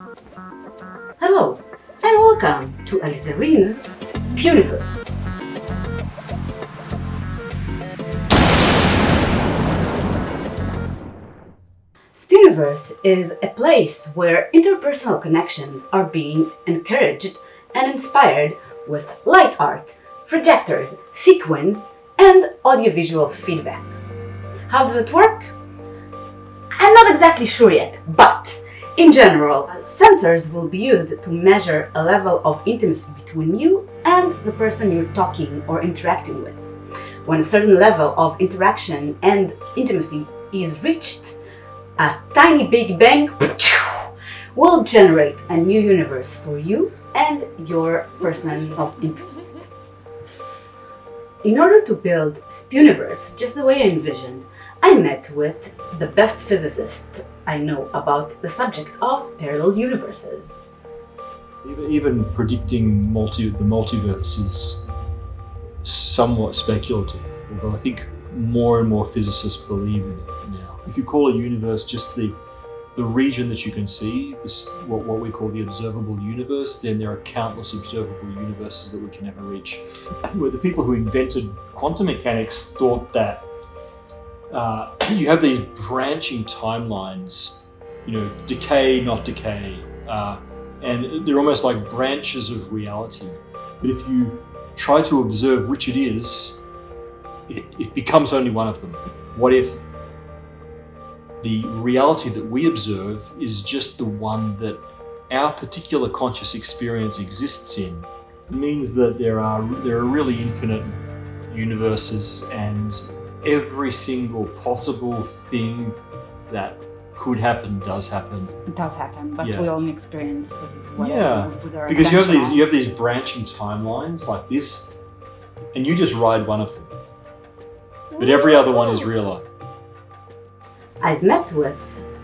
Hello, and welcome to Alizarine's SPEWniverse. SPEWniverse is a place where interpersonal connections are being encouraged and inspired with light art, projectors, sequins, and audiovisual feedback. How does it work? I'm not exactly sure yet, but in general, sensors will be used to measure a level of intimacy between you and the person you're talking or interacting with. When a certain level of interaction and intimacy is reached, a tiny big bang will generate a new universe for you and your person of interest. In order to build SPEWniverse just the way I envisioned, I met with the best physicist I know about the subject of parallel universes. Even predicting the multiverse is somewhat speculative, although I think more and more physicists believe in it now. If you call a universe just the region that you can see, what we call the observable universe, then there are countless observable universes that we can never reach. Where the people who invented quantum mechanics thought that you have these branching timelines, decay, not decay, and they're almost like branches of reality. But if you try to observe which it is, it becomes only one of them. What if the reality that we observe is just the one that our particular conscious experience exists in? It means that there are really infinite universes, and every single possible thing that could happen does happen. It does happen, but Yeah. we only experience with our Because you attention. have these branching timelines like this, and you just ride one of them. But every other one is real. I've met with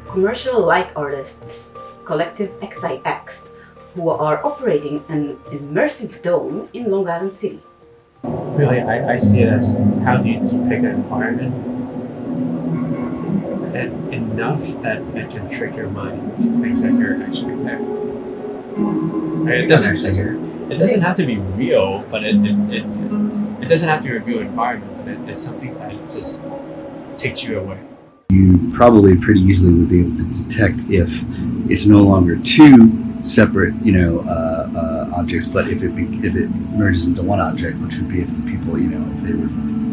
commercial light artists, Collective XIX, who are operating an immersive dome in Long Island City. Really, I see it as how do you depict an environment and enough that it can trick your mind to think that you're actually there. It doesn't have to be real, but it doesn't have to be a real environment, but it's something that just takes you away. You probably pretty easily would be able to detect if it's no longer two separate, objects, but if it merges into one object, which would be if the people, if they were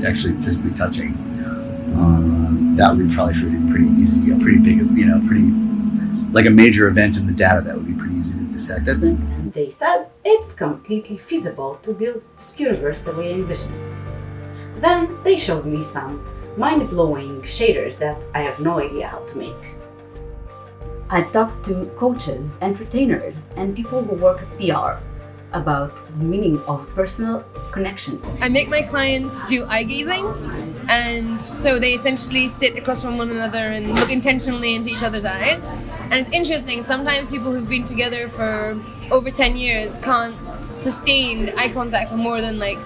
actually physically touching, that would be probably pretty easy, a pretty big, pretty like a major event in the data that would be pretty easy to detect, I think. And they said it's completely feasible to build SPEWniverse the way I envisioned it. Then they showed me some mind-blowing shaders that I have no idea how to make. I've talked to coaches, entertainers, and people who work at PR about the meaning of personal connection. I make my clients do eye gazing, and so they essentially sit across from one another and look intentionally into each other's eyes. And it's interesting, sometimes people who've been together for over 10 years can't sustain eye contact for more than like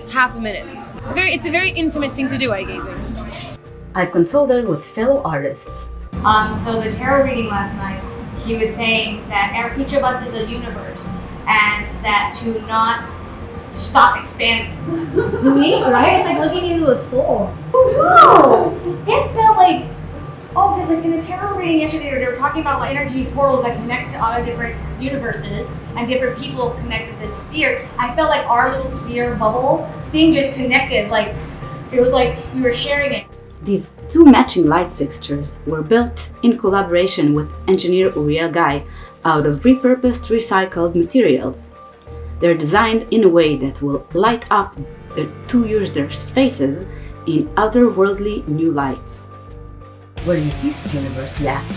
half a minute. It's a very intimate thing to do, eye gazing. I've consulted with fellow artists. So the tarot reading last night, he was saying that each of us is a universe, and that to not stop expanding. Me, right? It's like looking into a soul. Oh no! It felt like, because like in the tarot reading yesterday, they were talking about energy portals that connect to other different universes, and different people connect to this sphere. I felt like our little sphere bubble thing just connected, like it was like we were sharing it. These two matching light fixtures were built in collaboration with engineer Uriel Guy out of repurposed recycled materials. They're designed in a way that will light up the two users' faces in outer-worldly new lights. Where you see SPEWniverse, you ask?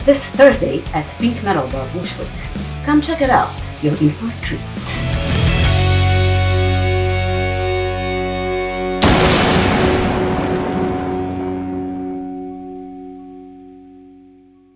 This Thursday at Pink Metal Bar Bushwick. Come check it out, you're in for a treat.